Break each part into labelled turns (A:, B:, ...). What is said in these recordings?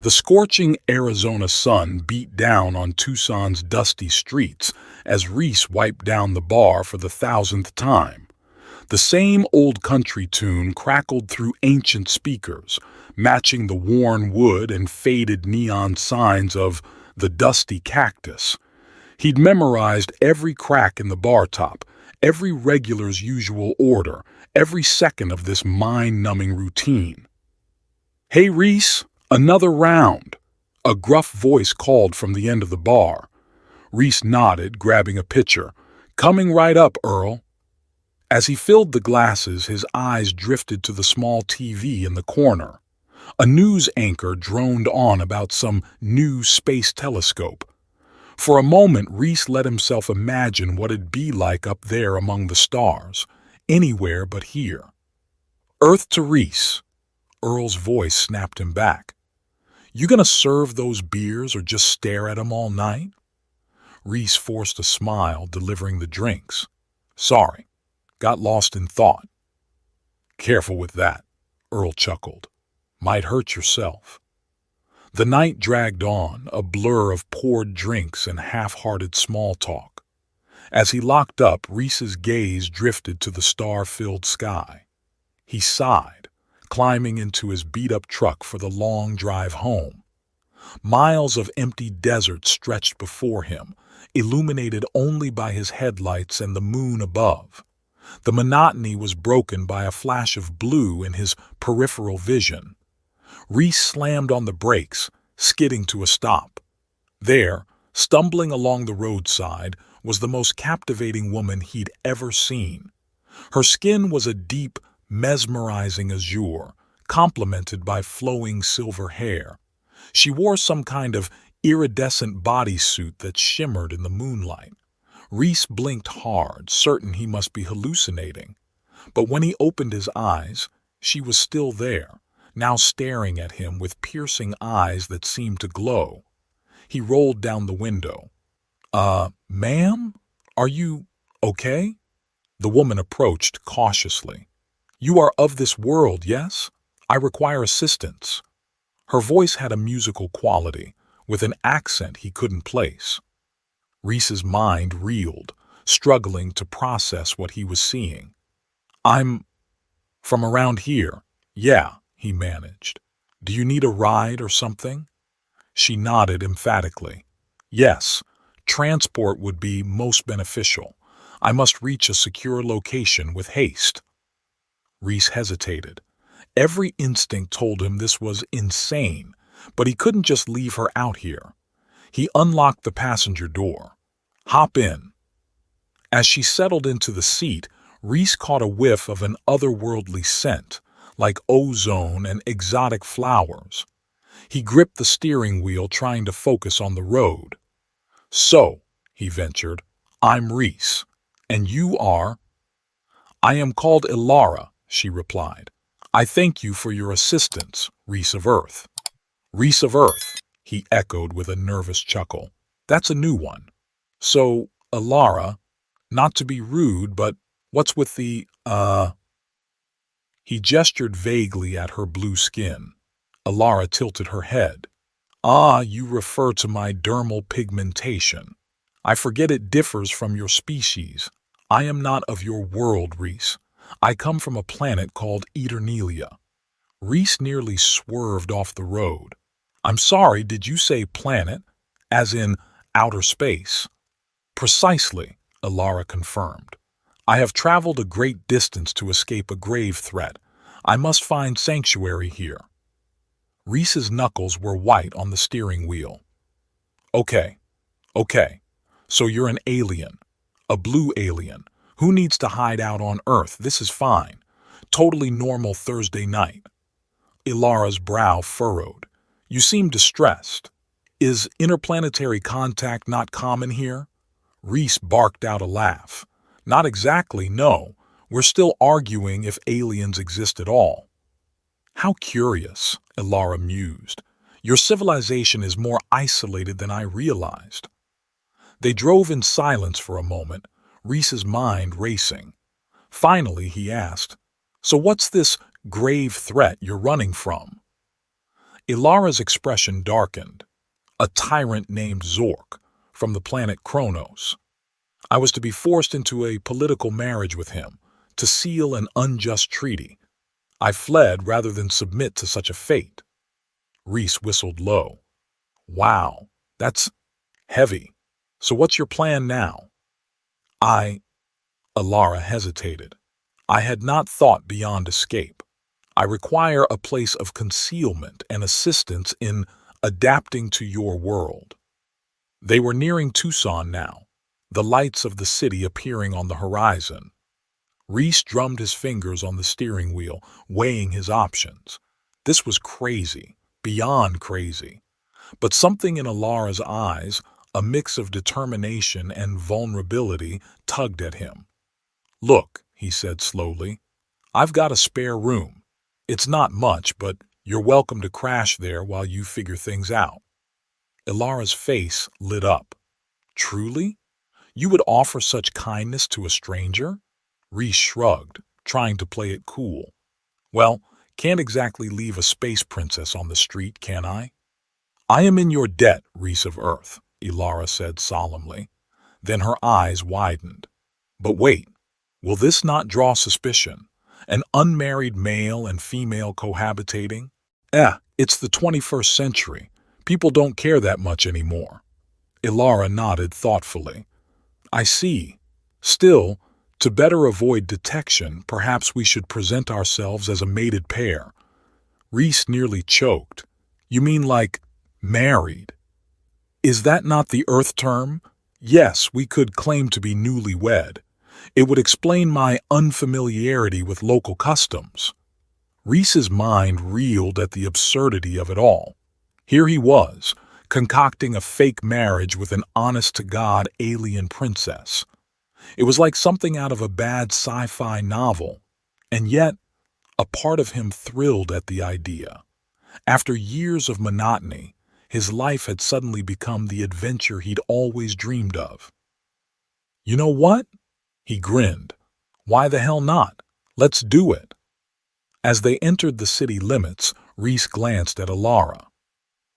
A: The scorching Arizona sun beat down on Tucson's dusty streets as Reese wiped down the bar for the 1,000th time. The same old country tune crackled through ancient speakers, matching the worn wood and faded neon signs of the Dusty Cactus. He'd memorized every crack in the bar top, every regular's usual order, every second of this mind-numbing routine. "Hey, Reese, another round," a gruff voice called from the end of the bar. Reese nodded, grabbing a pitcher. "Coming right up, Earl." As he filled the glasses, his eyes drifted to the small TV in the corner. A news anchor droned on about some new space telescope. For a moment, Reese let himself imagine what it'd be like up there among the stars, anywhere but here. "Earth to Reese," Earl's voice snapped him back. "You gonna serve those beers or just stare at 'em all night?" Reese forced a smile, delivering the drinks. "Sorry, got lost in thought." "Careful with that," Earl chuckled. "Might hurt yourself." The night dragged on, a blur of poured drinks and half-hearted small talk. As he locked up, Reese's gaze drifted to the star-filled sky. He sighed, climbing into his beat-up truck for the long drive home. Miles of empty desert stretched before him, illuminated only by his headlights and the moon above. The monotony was broken by a flash of blue in his peripheral vision. Reese slammed on the brakes, skidding to a stop. There, stumbling along the roadside, was the most captivating woman he'd ever seen. Her skin was a deep, mesmerizing azure, complemented by flowing silver hair. She wore some kind of iridescent bodysuit that shimmered in the moonlight. Reese blinked hard, certain he must be hallucinating. But when he opened his eyes, she was still there, now staring at him with piercing eyes that seemed to glow. He rolled down the window. Ma'am? Are you okay?" The woman approached cautiously. "You are of this world, yes? I require assistance." Her voice had a musical quality, with an accent he couldn't place. Reese's mind reeled, struggling to process what he was seeing. "I'm from around here. Yeah," he managed. "Do you need a ride or something?" She nodded emphatically. "Yes, transport would be most beneficial. I must reach a secure location with haste." Reese hesitated. Every instinct told him this was insane, but he couldn't just leave her out here. He unlocked the passenger door. "Hop in." As she settled into the seat, Reese caught a whiff of an otherworldly scent, like ozone and exotic flowers. He gripped the steering wheel, trying to focus on the road. "So," he ventured, "I'm Reese. And you are—" "I am called Ilara," she replied. "I thank you for your assistance, Reese of Earth." "Reese of Earth," he echoed with a nervous chuckle. "That's a new one. So, Ilara, not to be rude, but what's with the, He gestured vaguely at her blue skin. Ilara tilted her head. "Ah, you refer to my dermal pigmentation. I forget it differs from your species. I am not of your world, Reese. I come from a planet called Eternelia." Reese nearly swerved off the road. "I'm sorry, did you say planet? As in outer space?" "Precisely," Ilara confirmed. "I have traveled a great distance to escape a grave threat. I must find sanctuary here." Reese's knuckles were white on the steering wheel. Okay. So you're an alien. A blue alien. Who needs to hide out on Earth? This is fine. Totally normal Thursday night." Ilara's brow furrowed. "You seem distressed. Is interplanetary contact not common here?" Reese barked out a laugh. "Not exactly, no. We're still arguing if aliens exist at all." "How curious," Ilara mused. "Your civilization is more isolated than I realized." They drove in silence for a moment, Reese's mind racing. Finally, he asked, "So what's this grave threat you're running from?" Ilara's expression darkened. A tyrant named Zork, from the planet Kronos. I was to be forced into a political marriage with him, to seal an unjust treaty. I fled rather than submit to such a fate. Reese whistled low. Wow, that's heavy. So what's your plan now? I, Ilara hesitated. I had not thought beyond escape. I require a place of concealment and assistance in adapting to your world. They were nearing Tucson now, the lights of the city appearing on the horizon. Reese drummed his fingers on the steering wheel, weighing his options. This was crazy, beyond crazy. But something in Ilara's eyes, a mix of determination and vulnerability, tugged at him. Look, he said slowly, I've got a spare room. It's not much, but you're welcome to crash there while you figure things out. Ilara's face lit up. Truly? You would offer such kindness to a stranger? Reese shrugged, trying to play it cool. Well, can't exactly leave a space princess on the street, can I? I am in your debt, Reese of Earth, Ilara said solemnly. Then her eyes widened. But wait, will this not draw suspicion? An unmarried male and female cohabitating? It's the 21st century. People don't care that much anymore. Ilara nodded thoughtfully. I see. Still, to better avoid detection, perhaps we should present ourselves as a mated pair. Reese nearly choked. You mean like married? Is that not the Earth term? Yes, we could claim to be newlywed. It would explain my unfamiliarity with local customs. Reese's mind reeled at the absurdity of it all. Here he was, concocting a fake marriage with an honest-to-God alien princess. It was like something out of a bad sci-fi novel, and yet a part of him thrilled at the idea. After years of monotony, his life had suddenly become the adventure he'd always dreamed of. You know what? He grinned. Why the hell not? Let's do it. As they entered the city limits, Reese glanced at Ilara.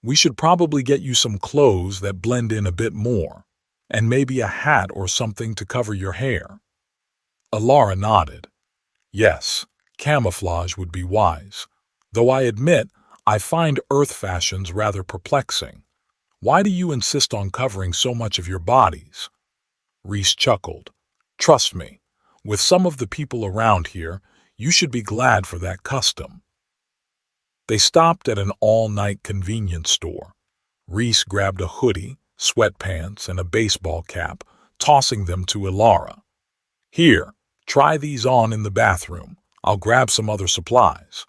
A: We should probably get you some clothes that blend in a bit more, and maybe a hat or something to cover your hair. Ilara nodded. Yes, camouflage would be wise, though I admit I find Earth fashions rather perplexing. Why do you insist on covering so much of your bodies? Reese chuckled. Trust me, with some of the people around here, you should be glad for that custom. They stopped at an all-night convenience store. Reese grabbed a hoodie, sweatpants, and a baseball cap, tossing them to Ilara. Here, try these on in the bathroom. I'll grab some other supplies.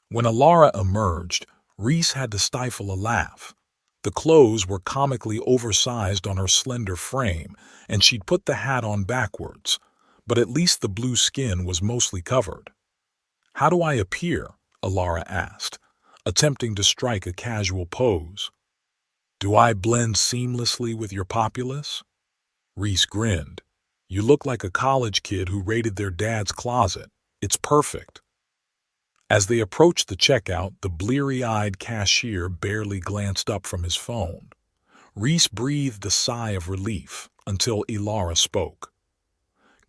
A: When Ilara emerged, Reese had to stifle a laugh. The clothes were comically oversized on her slender frame, and she'd put the hat on backwards, but at least the blue skin was mostly covered. How do I appear? Ilara asked, attempting to strike a casual pose. Do I blend seamlessly with your populace? Reese grinned. You look like a college kid who raided their dad's closet. It's perfect. As they approached the checkout, the bleary-eyed cashier barely glanced up from his phone. Reese breathed a sigh of relief until Ilara spoke.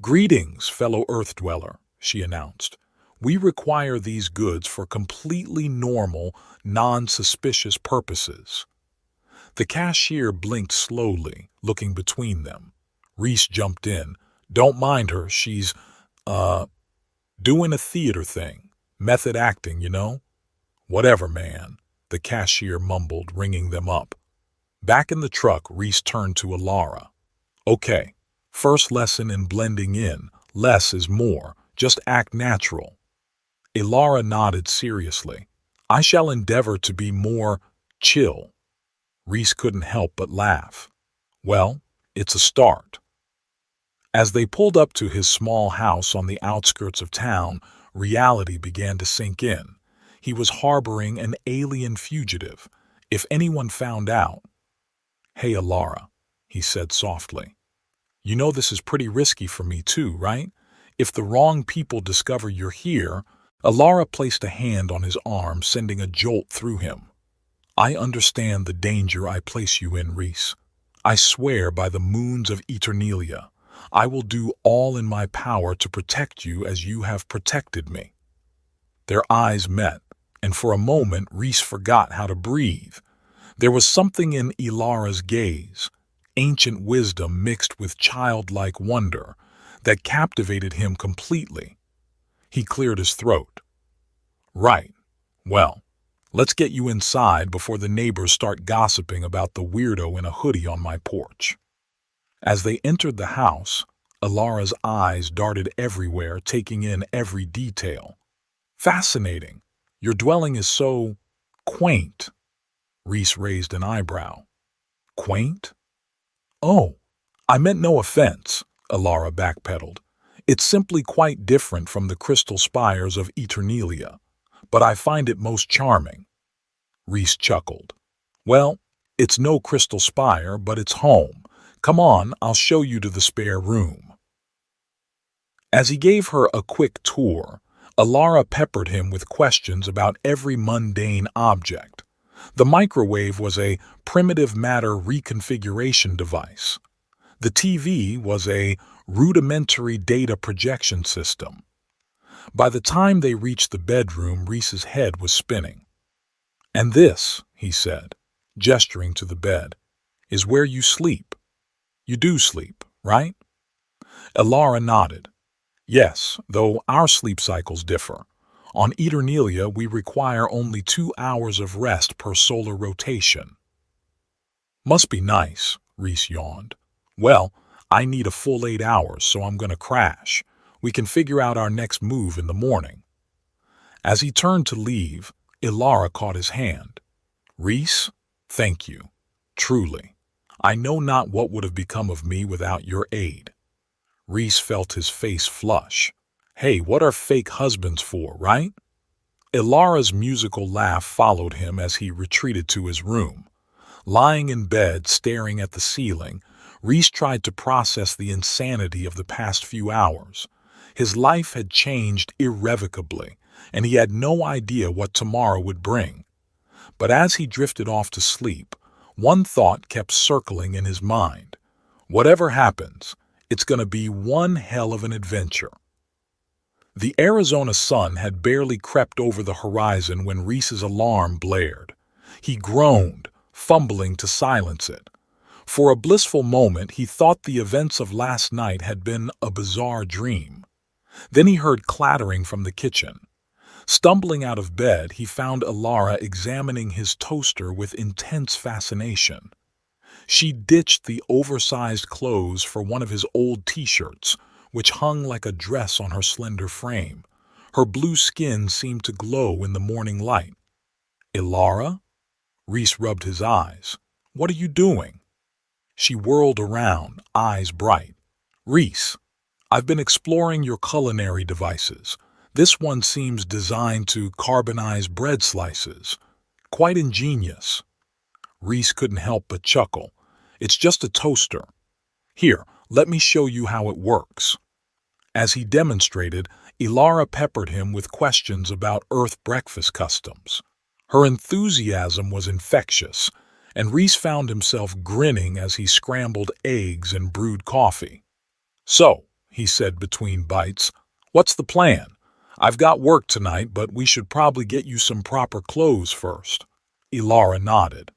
A: Greetings, fellow Earth dweller, she announced. We require these goods for completely normal, non-suspicious purposes. The cashier blinked slowly, looking between them. Reese jumped in. Don't mind her, she's, doing a theater thing. Method acting, you know? Whatever, man, the cashier mumbled, ringing them up. Back in the truck, Reese turned to Ilara. Okay, first lesson in blending in. Less is more. Just act natural. Ilara nodded seriously. I shall endeavor to be more chill. Reese couldn't help but laugh. Well, it's a start. As they pulled up to his small house on the outskirts of town, reality began to sink in. He was harboring an alien fugitive. If anyone found out... Hey, Ilara, he said softly. You know this is pretty risky for me too, right? If the wrong people discover you're here... Ilara placed a hand on his arm, sending a jolt through him. I understand the danger I place you in, Reese. I swear by the moons of Eternelia, I will do all in my power to protect you as you have protected me. Their eyes met, and for a moment Reese forgot how to breathe. There was something in Ilara's gaze, ancient wisdom mixed with childlike wonder, that captivated him completely. He cleared his throat. Right. Well, let's get you inside before the neighbors start gossiping about the weirdo in a hoodie on my porch. As they entered the house, Ilara's eyes darted everywhere, taking in every detail. Fascinating. Your dwelling is so quaint. Reese raised an eyebrow. Quaint? Oh, I meant no offense, Ilara backpedaled. It's simply quite different from the crystal spires of Eternelia, but I find it most charming. Reese chuckled. Well, it's no crystal spire, but it's home. Come on, I'll show you to the spare room. As he gave her a quick tour, Ilara peppered him with questions about every mundane object. The microwave was a primitive matter reconfiguration device. The TV was a rudimentary data projection system. By the time they reached the bedroom, Reese's head was spinning. And this, he said, gesturing to the bed, is where you sleep. You do sleep, right? Ilara nodded. Yes, though our sleep cycles differ. On Eternelia, we require only 2 hours of rest per solar rotation. Must be nice, Reese yawned. Well, I need a full 8 hours, so I'm going to crash. We can figure out our next move in the morning. As he turned to leave, Ilara caught his hand. Reese, thank you. Truly. I know not what would have become of me without your aid. Reese felt his face flush. Hey, what are fake husbands for, right? Ilara's musical laugh followed him as he retreated to his room. Lying in bed, staring at the ceiling, Reese tried to process the insanity of the past few hours. His life had changed irrevocably, and he had no idea what tomorrow would bring. But as he drifted off to sleep, one thought kept circling in his mind. Whatever happens, it's going to be one hell of an adventure. The Arizona sun had barely crept over the horizon when Reese's alarm blared. He groaned, fumbling to silence it. For a blissful moment, he thought the events of last night had been a bizarre dream. Then he heard clattering from the kitchen. Stumbling out of bed, he found Ilara examining his toaster with intense fascination. She ditched the oversized clothes for one of his old t-shirts, which hung like a dress on her slender frame. Her blue skin seemed to glow in the morning light. Ilara? Reese rubbed his eyes. What are you doing? She whirled around, eyes bright. Reese, I've been exploring your culinary devices. This one seems designed to carbonize bread slices. Quite ingenious. Reese couldn't help but chuckle. It's just a toaster. Here, let me show you how it works. As he demonstrated, Ilara peppered him with questions about Earth breakfast customs. Her enthusiasm was infectious, and Reese found himself grinning as he scrambled eggs and brewed coffee. So, he said between bites, what's the plan? I've got work tonight, but we should probably get you some proper clothes first. Ilara nodded.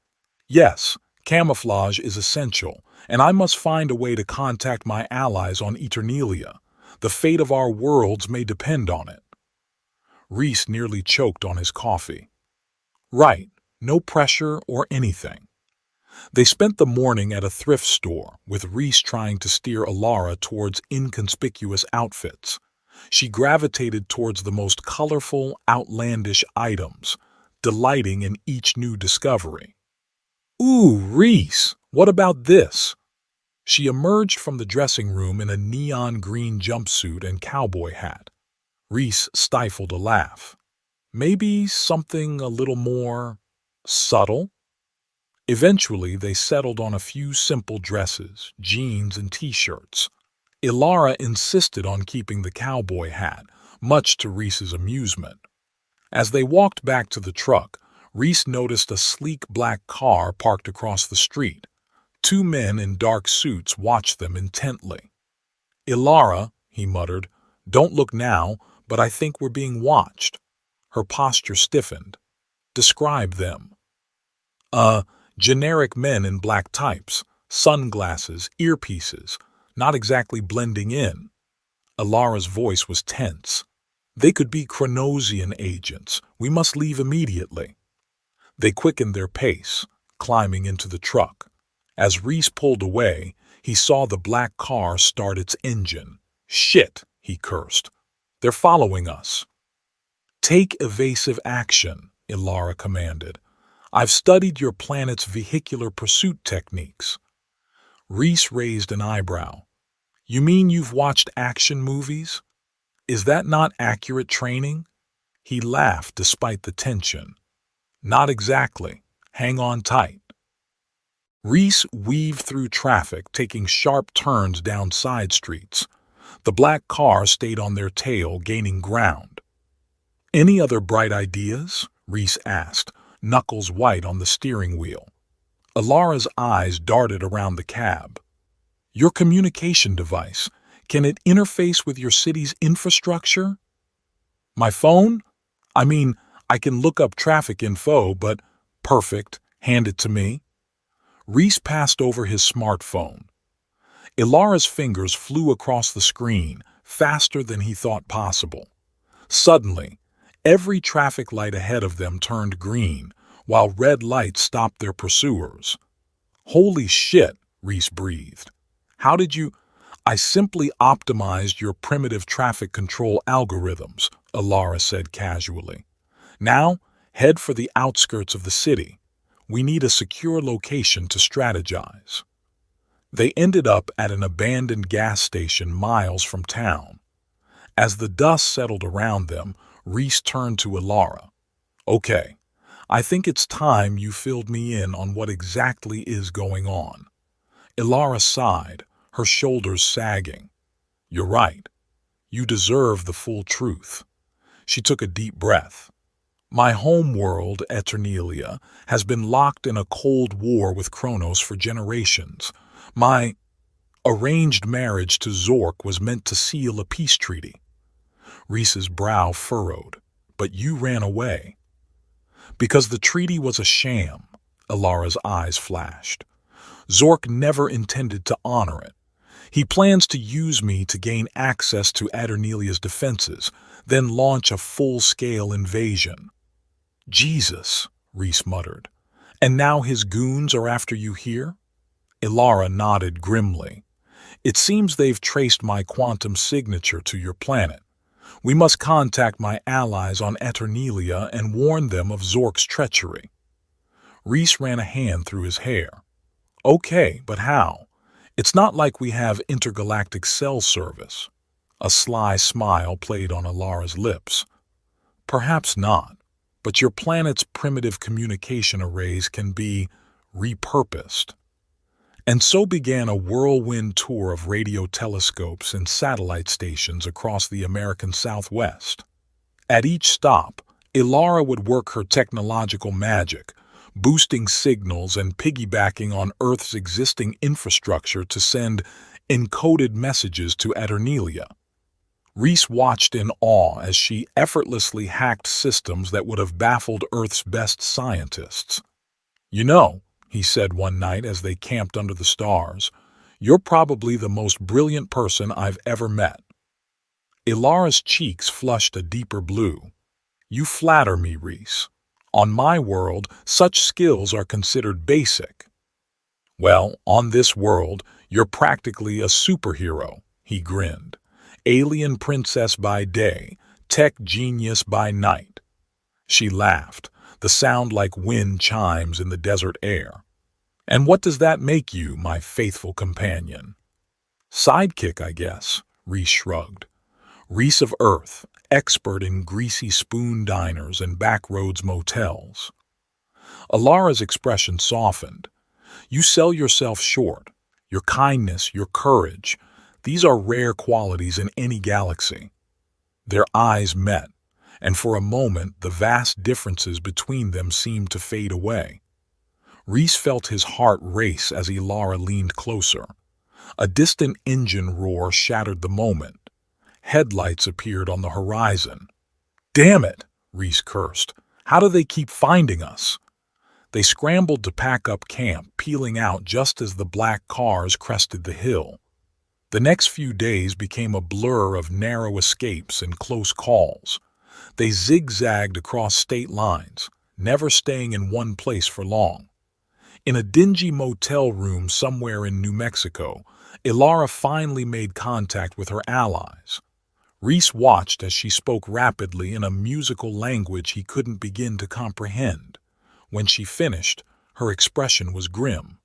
A: Yes, camouflage is essential, and I must find a way to contact my allies on Eternelia. The fate of our worlds may depend on it. Reese nearly choked on his coffee. Right, no pressure or anything. They spent the morning at a thrift store, with Reese trying to steer Ilara towards inconspicuous outfits. She gravitated towards the most colorful, outlandish items, delighting in each new discovery. Ooh, Reese, what about this? She emerged from the dressing room in a neon green jumpsuit and cowboy hat. Reese stifled a laugh. Maybe something a little more subtle? Eventually, they settled on a few simple dresses, jeans, and t-shirts. Ilara insisted on keeping the cowboy hat, much to Reese's amusement. As they walked back to the truck, Reese noticed a sleek black car parked across the street. Two men in dark suits watched them intently. "Ilara," he muttered, "don't look now, but I think we're being watched." Her posture stiffened. "Describe them." "Uh, generic men in black types, sunglasses, earpieces, not exactly blending in." Ilara's voice was tense. "They could be Chronosian agents. We must leave immediately." They quickened their pace, climbing into the truck. As Reese pulled away, he saw the black car start its engine. "Shit," he cursed. "They're following us." "Take evasive action," Ilara commanded. "I've studied your planet's vehicular pursuit techniques." Reese raised an eyebrow. "You mean you've watched action movies? Is that not accurate training?" He laughed despite the tension. "Not exactly. Hang on tight." Reese weaved through traffic, taking sharp turns down side streets. The black car stayed on their tail, gaining ground. "Any other bright ideas?" Reese asked, knuckles white on the steering wheel. Ilara's eyes darted around the cab. "Your communication device, can it interface with your city's infrastructure?" "My phone? I mean, I can look up traffic info, but—" "Perfect. Hand it to me." Reese passed over his smartphone. Ilara's fingers flew across the screen, faster than he thought possible. Suddenly, every traffic light ahead of them turned green, while red lights stopped their pursuers. "Holy shit," Reese breathed. "How did you—" "I simply optimized your primitive traffic control algorithms," Ilara said casually. "Now, head for the outskirts of the city. We need a secure location to strategize." They ended up at an abandoned gas station miles from town. As the dust settled around them, Reese turned to Ilara. "Okay, I think it's time you filled me in on what exactly is going on." Ilara sighed, her shoulders sagging. "You're right. You deserve the full truth." She took a deep breath. "My home world, Eternelia, has been locked in a cold war with Kronos for generations. My arranged marriage to Zork was meant to seal a peace treaty." Reese's brow furrowed. "But you ran away." "Because the treaty was a sham," Ilara's eyes flashed. "Zork never intended to honor it. He plans to use me to gain access to Eternelia's defenses, then launch a full-scale invasion." "Jesus," Reese muttered. "And now his goons are after you here?" Ilara nodded grimly. "It seems they've traced my quantum signature to your planet. We must contact my allies on Eternelia and warn them of Zork's treachery." Reese ran a hand through his hair. "Okay, but how? It's not like we have intergalactic cell service." A sly smile played on Ilara's lips. "Perhaps not, but your planet's primitive communication arrays can be repurposed." And so began a whirlwind tour of radio telescopes and satellite stations across the American Southwest. At each stop, Ilara would work her technological magic, boosting signals and piggybacking on Earth's existing infrastructure to send encoded messages to Eternelia. Reese watched in awe as she effortlessly hacked systems that would have baffled Earth's best scientists. "You know," he said one night as they camped under the stars, "you're probably the most brilliant person I've ever met." Ilara's cheeks flushed a deeper blue. "You flatter me, Reese. On my world, such skills are considered basic." "Well, on this world, you're practically a superhero," he grinned. "Alien princess by day, tech genius by night." She laughed, the sound like wind chimes in the desert air. "And what does that make you, my faithful companion?" "Sidekick, I guess," Reese shrugged. "Reese of Earth, expert in greasy spoon diners and backroads motels." Ilara's expression softened. "You sell yourself short. Your kindness, your courage, these are rare qualities in any galaxy." Their eyes met, and for a moment the vast differences between them seemed to fade away. Reese felt his heart race as Ilara leaned closer. A distant engine roar shattered the moment. Headlights appeared on the horizon. "Damn it!" Reese cursed. "How do they keep finding us?" They scrambled to pack up camp, peeling out just as the black cars crested the hill. The next few days became a blur of narrow escapes and close calls. They zigzagged across state lines, never staying in one place for long. In a dingy motel room somewhere in New Mexico, Ilara finally made contact with her allies. Reese watched as she spoke rapidly in a musical language he couldn't begin to comprehend. When she finished, her expression was grim.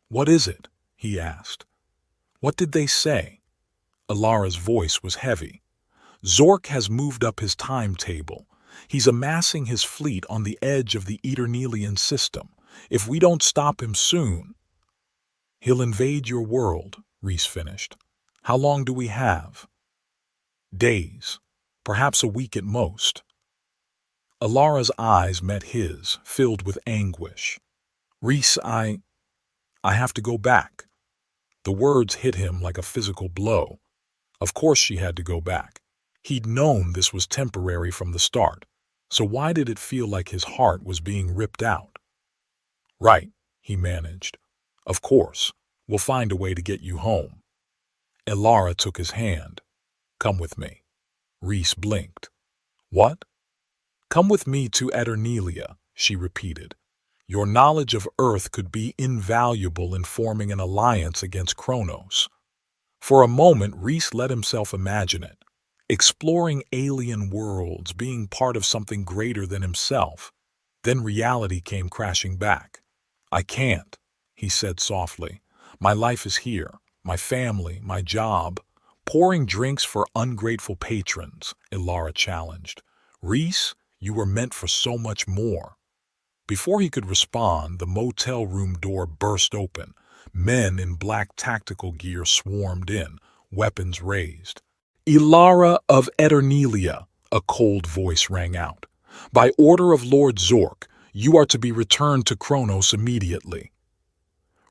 A: "What is it?" he asked. "What did they say?" Ilara's voice was heavy. "Zork has moved up his timetable. He's amassing his fleet on the edge of the Eternelian system. If we don't stop him soon—" "He'll invade your world," Reese finished. "How long do we have?" "Days. Perhaps a week at most." Ilara's eyes met his, filled with anguish. "Reese, I have to go back." The words hit him like a physical blow. Of course she had to go back. He'd known this was temporary from the start, so why did it feel like his heart was being ripped out? "Right," he managed. "Of course. We'll find a way to get you home." Ilara took his hand. "Come with me." Reese blinked. "What?" "Come with me to Eternelia," she repeated. "Your knowledge of Earth could be invaluable in forming an alliance against Kronos." For a moment, Reese let himself imagine it. Exploring alien worlds, being part of something greater than himself. Then reality came crashing back. "I can't," he said softly. "My life is here, my family, my job." "Pouring drinks for ungrateful patrons," Ilara challenged. "Reese, you were meant for so much more." Before he could respond, the motel room door burst open. Men in black tactical gear swarmed in, weapons raised. "Ilara of Eternelia," a cold voice rang out. "By order of Lord Zork, you are to be returned to Kronos immediately."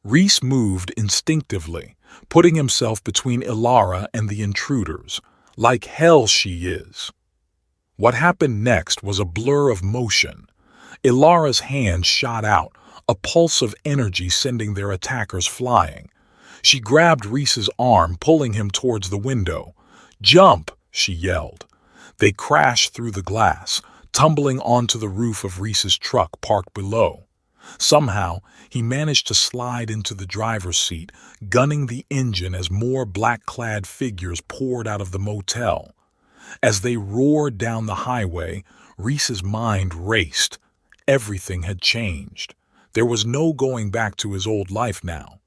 A: Reese moved instinctively, putting himself between Ilara and the intruders. "Like hell she is." What happened next was a blur of motion. Ilara's hand shot out, a pulse of energy sending their attackers flying. She grabbed Reese's arm, pulling him towards the window. "Jump!" she yelled. They crashed through the glass, tumbling onto the roof of Reese's truck parked below. Somehow, he managed to slide into the driver's seat, gunning the engine as more black-clad figures poured out of the motel. As they roared down the highway, Reese's mind raced. Everything had changed. There was no going back to his old life now.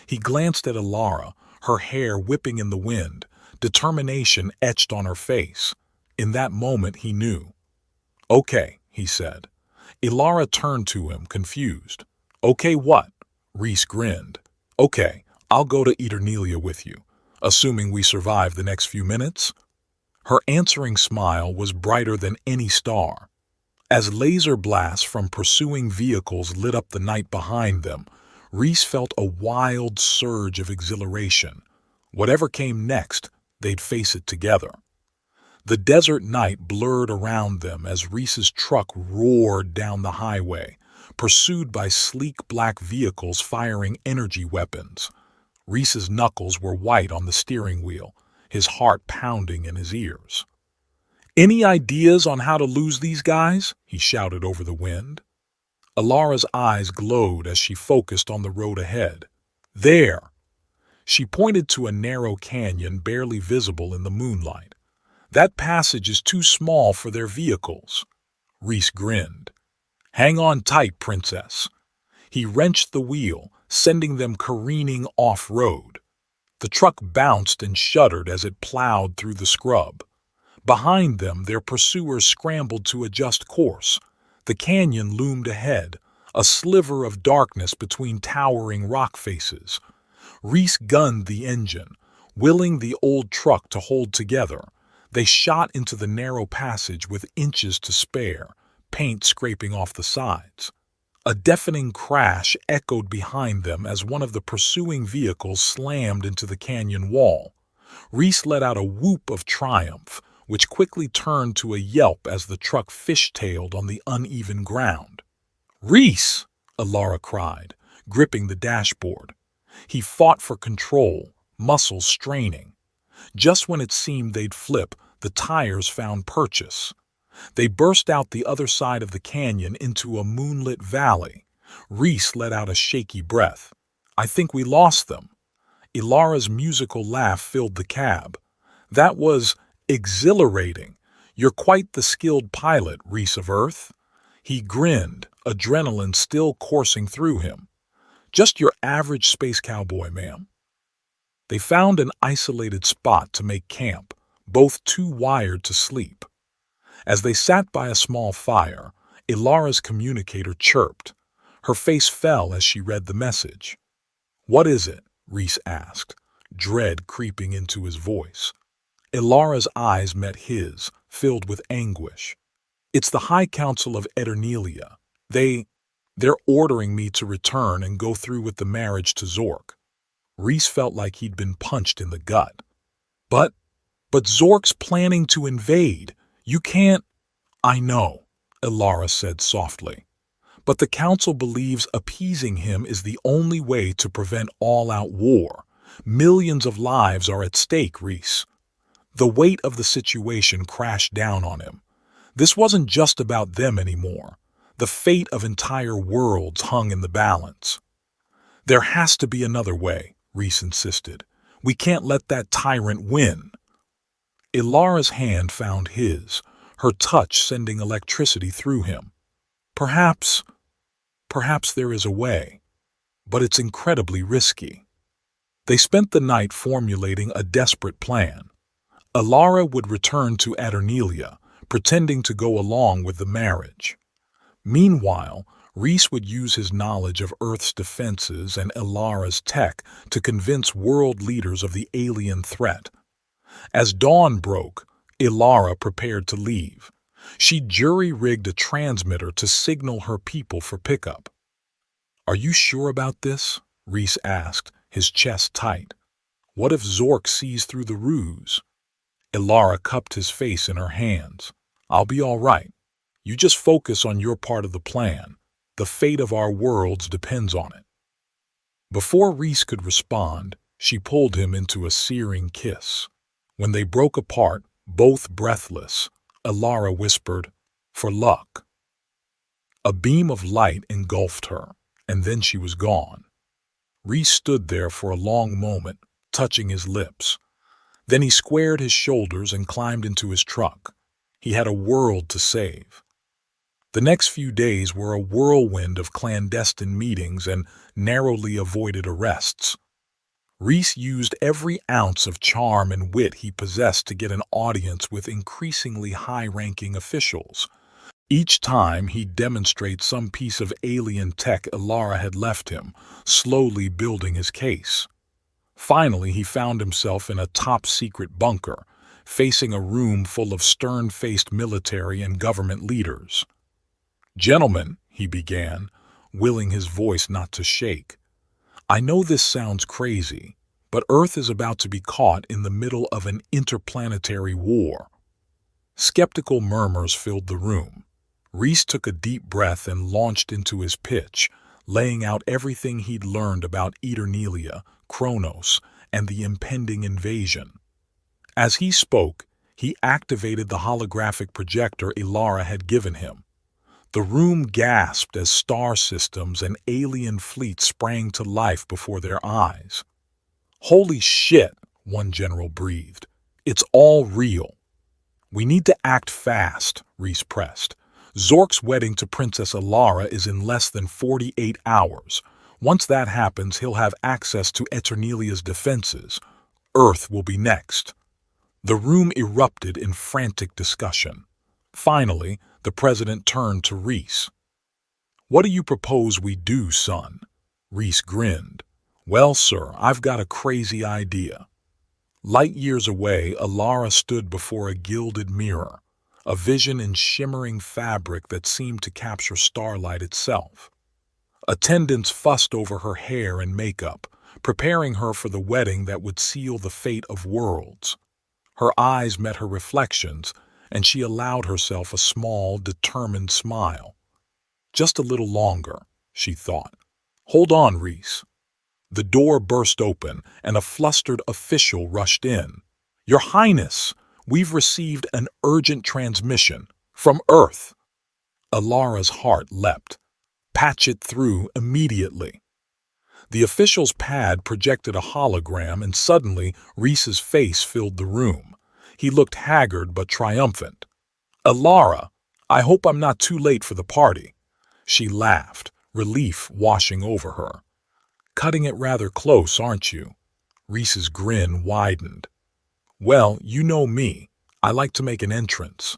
A: He glanced at Ilara, her hair whipping in the wind, determination etched on her face. In that moment he knew. "Okay," he said. Ilara turned to him, confused. "Okay what?" Reese grinned. "Okay, I'll go to Eternelia with you, assuming we survive the next few minutes." Her answering smile was brighter than any star. As laser blasts from pursuing vehicles lit up the night behind them, Reese felt a wild surge of exhilaration. Whatever came next, they'd face it together. The desert night blurred around them as Reese's truck roared down the highway, pursued by sleek black vehicles firing energy weapons. Reese's knuckles were white on the steering wheel, his heart pounding in his ears. "Any ideas on how to lose these guys?" he shouted over the wind. Ilara's eyes glowed as she focused on the road ahead. "There!" She pointed to a narrow canyon barely visible in the moonlight. "That passage is too small for their vehicles." Reese grinned. "Hang on tight, princess." He wrenched the wheel, sending them careening off-road. The truck bounced and shuddered as it plowed through the scrub. Behind them, their pursuers scrambled to adjust course. The canyon loomed ahead, a sliver of darkness between towering rock faces. Reese gunned the engine, willing the old truck to hold together. They shot into the narrow passage with inches to spare, paint scraping off the sides. A deafening crash echoed behind them as one of the pursuing vehicles slammed into the canyon wall. Reese let out a whoop of triumph, which quickly turned to a yelp as the truck fishtailed on the uneven ground. "Reese!" Alara cried, gripping the dashboard. He fought for control, muscles straining. Just when it seemed they'd flip, the tires found purchase. They burst out the other side of the canyon into a moonlit valley. Reese let out a shaky breath. "I think we lost them." Ilara's musical laugh filled the cab. "That was exhilarating. You're quite the skilled pilot, Reese of Earth." He grinned, adrenaline still coursing through him. "Just your average space cowboy, ma'am." They found an isolated spot to make camp, both too wired to sleep. As they sat by a small fire, Ilara's communicator chirped. Her face fell as she read the message. "What is it?" Reese asked, dread creeping into his voice. Ilara's eyes met his, filled with anguish. "It's the High Council of Eternelia. They're ordering me to return and go through with the marriage to Zork." Reese felt like he'd been punched in the gut. But Zork's planning to invade. You can't." "I know," Ilara said softly. "But the Council believes appeasing him is the only way to prevent all-out war. Millions of lives are at stake, Reese." The weight of the situation crashed down on him. This wasn't just about them anymore. The fate of entire worlds hung in the balance. "There has to be another way," Reese insisted. "We can't let that tyrant win." Ilara's hand found his, her touch sending electricity through him. Perhaps there is a way, but it's incredibly risky." They spent the night formulating a desperate plan. Ilara would return to Eternelia, pretending to go along with the marriage. Meanwhile, Reese would use his knowledge of Earth's defenses and Ilara's tech to convince world leaders of the alien threat. As dawn broke, Ilara prepared to leave. She jury-rigged a transmitter to signal her people for pickup. "Are you sure about this?" Reese asked, his chest tight. "What if Zork sees through the ruse?" Ilara cupped his face in her hands. "I'll be all right. You just focus on your part of the plan. The fate of our worlds depends on it." Before Reese could respond, she pulled him into a searing kiss. When they broke apart, both breathless, Ilara whispered, "For luck." A beam of light engulfed her, and then she was gone. Reese stood there for a long moment, touching his lips. Then he squared his shoulders and climbed into his truck. He had a world to save. The next few days were a whirlwind of clandestine meetings and narrowly avoided arrests. Reese used every ounce of charm and wit he possessed to get an audience with increasingly high-ranking officials. Each time he'd demonstrate some piece of alien tech Ilara had left him, slowly building his case. Finally, he found himself in a top-secret bunker, facing a room full of stern-faced military and government leaders. "Gentlemen," he began, willing his voice not to shake, "I know this sounds crazy, but Earth is about to be caught in the middle of an interplanetary war." Skeptical murmurs filled the room. Reese took a deep breath and launched into his pitch, laying out everything he'd learned about Eternelia, Kronos, and the impending invasion. As he spoke, he activated the holographic projector Ilara had given him. The room gasped as star systems and alien fleets sprang to life before their eyes. "Holy shit," one general breathed. "It's all real." "We need to act fast," Reese pressed. "Zork's wedding to Princess Ilara is in less than 48 hours. Once that happens, he'll have access to Eternelia's defenses. Earth will be next." The room erupted in frantic discussion. Finally, the president turned to Reese. "What do you propose we do, son?" Reese grinned. "Well, sir, I've got a crazy idea. Light years away, Alara stood before a gilded mirror, a vision in shimmering fabric that seemed to capture starlight itself. Attendants fussed over her hair and makeup, preparing her for the wedding that would seal the fate of worlds. Her eyes met her reflections, and she allowed herself a small, determined smile. Just a little longer, she thought. Hold on, Reese. The door burst open, and a flustered official rushed in. Your Highness, we've received an urgent transmission from Earth. Alara's heart leapt. Patch it through immediately. The official's pad projected a hologram, and suddenly Reese's face filled the room. He looked haggard but triumphant. Alara, I hope I'm not too late for the party. She laughed, relief washing over her. Cutting it rather close, aren't you? Reese's grin widened. Well, you know me. I like to make an entrance.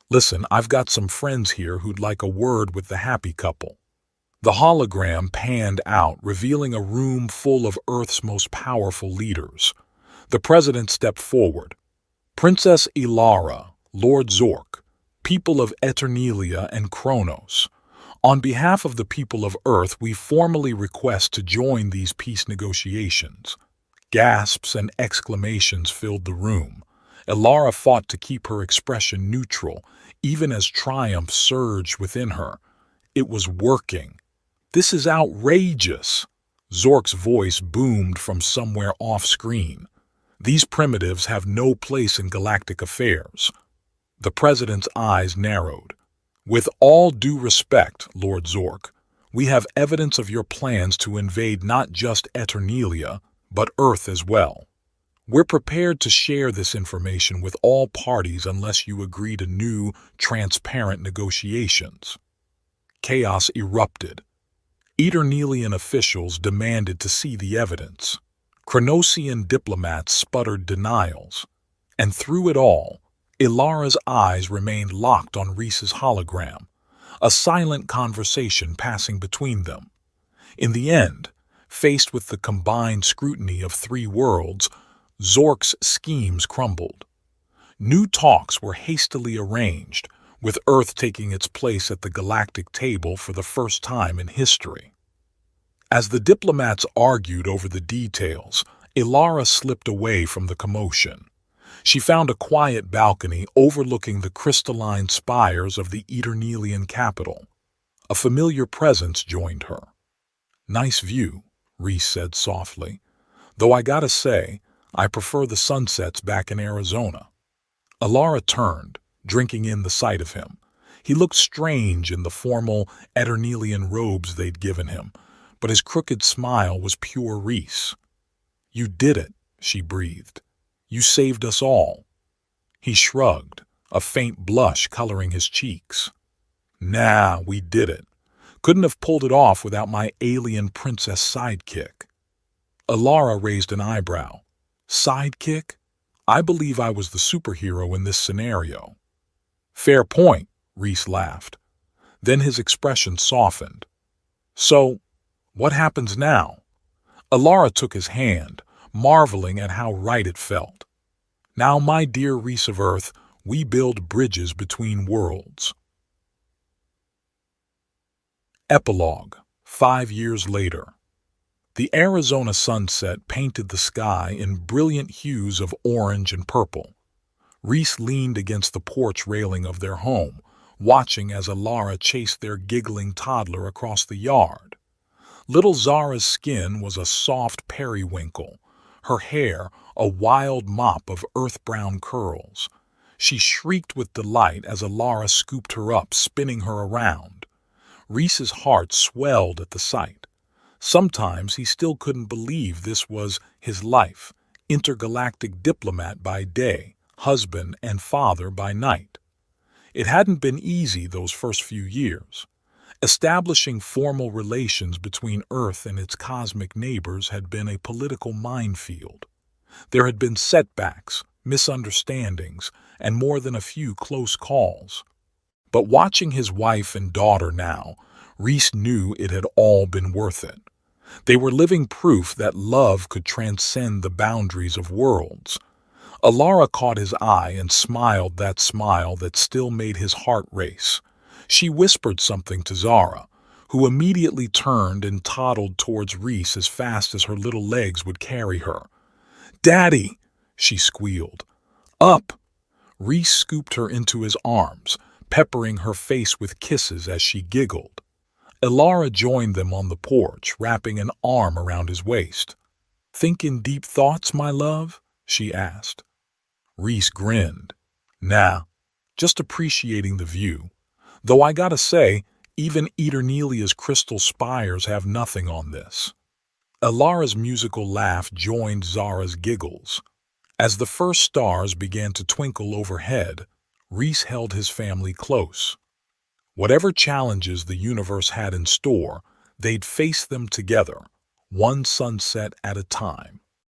A: Listen, I've got some friends here who'd like a word with the happy couple. The hologram panned out, revealing a room full of Earth's most powerful leaders. The president stepped forward. Princess Ilara, Lord Zork, people of Eternelia and Kronos. On behalf of the people of Earth, we formally request to join these peace negotiations. Gasps and exclamations filled the room. Ilara fought to keep her expression neutral, even as triumph surged within her. It was working. This is outrageous. Zork's voice boomed from somewhere off-screen. These primitives have no place in galactic affairs. The president's eyes narrowed. With all due respect, Lord Zork, we have evidence of your plans to invade not just Eternelia, but Earth as well. We're prepared to share this information with all parties unless you agree to new, transparent negotiations. Chaos erupted. Eternelian officials demanded to see the evidence. Kronosian diplomats sputtered denials. And through it all, Ilara's eyes remained locked on Reese's hologram, a silent conversation passing between them. In the end, faced with the combined scrutiny of three worlds, Zork's schemes crumbled. New talks were hastily arranged, with Earth taking its place at the galactic table for the first time in history. As the diplomats argued over the details, Ilara slipped away from the commotion. She found a quiet balcony overlooking the crystalline spires of the Eternelian capital. A familiar presence joined her. Nice view, Reese said softly, though I gotta say, I prefer the sunsets back in Arizona. Ilara turned, drinking in the sight of him. He looked strange in the formal Eternelian robes they'd given him, but his crooked smile was pure Reese. You did it, she breathed. You saved us all. He shrugged, a faint blush coloring his cheeks. Nah, we did it. Couldn't have pulled it off without my alien princess sidekick. Ilara raised an eyebrow. Sidekick? I believe I was the superhero in this scenario. Fair point, Reese laughed. Then his expression softened. So, what happens now? Ilara took his hand, marveling at how right it felt. Now, my dear Reese of Earth, we build bridges between worlds. Epilogue, 5 years later. The Arizona sunset painted the sky in brilliant hues of orange and purple. Reese leaned against the porch railing of their home, watching as Ilara chased their giggling toddler across the yard. Little Zara's skin was a soft periwinkle, her hair a wild mop of earth-brown curls. She shrieked with delight as Ilara scooped her up, spinning her around. Reese's heart swelled at the sight. Sometimes he still couldn't believe this was his life, intergalactic diplomat by day, husband and father by night. It hadn't been easy those first few years. Establishing formal relations between Earth and its cosmic neighbors had been a political minefield. There had been setbacks, misunderstandings, and more than a few close calls. But watching his wife and daughter now, Reese knew it had all been worth it. They were living proof that love could transcend the boundaries of worlds. Alara caught his eye and smiled that smile that still made his heart race. She whispered something to Zara, who immediately turned and toddled towards Reese as fast as her little legs would carry her. "Daddy!" she squealed. "Up!" Reese scooped her into his arms, peppering her face with kisses as she giggled. Alara joined them on the porch, wrapping an arm around his waist. "Thinking deep thoughts, my love?" she asked. Reese grinned. "Nah, just appreciating the view. Though I gotta say, even Eternelia's crystal spires have nothing on this." Alara's musical laugh joined Zara's giggles. As the first stars began to twinkle overhead, Reese held his family close. Whatever challenges the universe had in store, they'd face them together, one sunset at a time.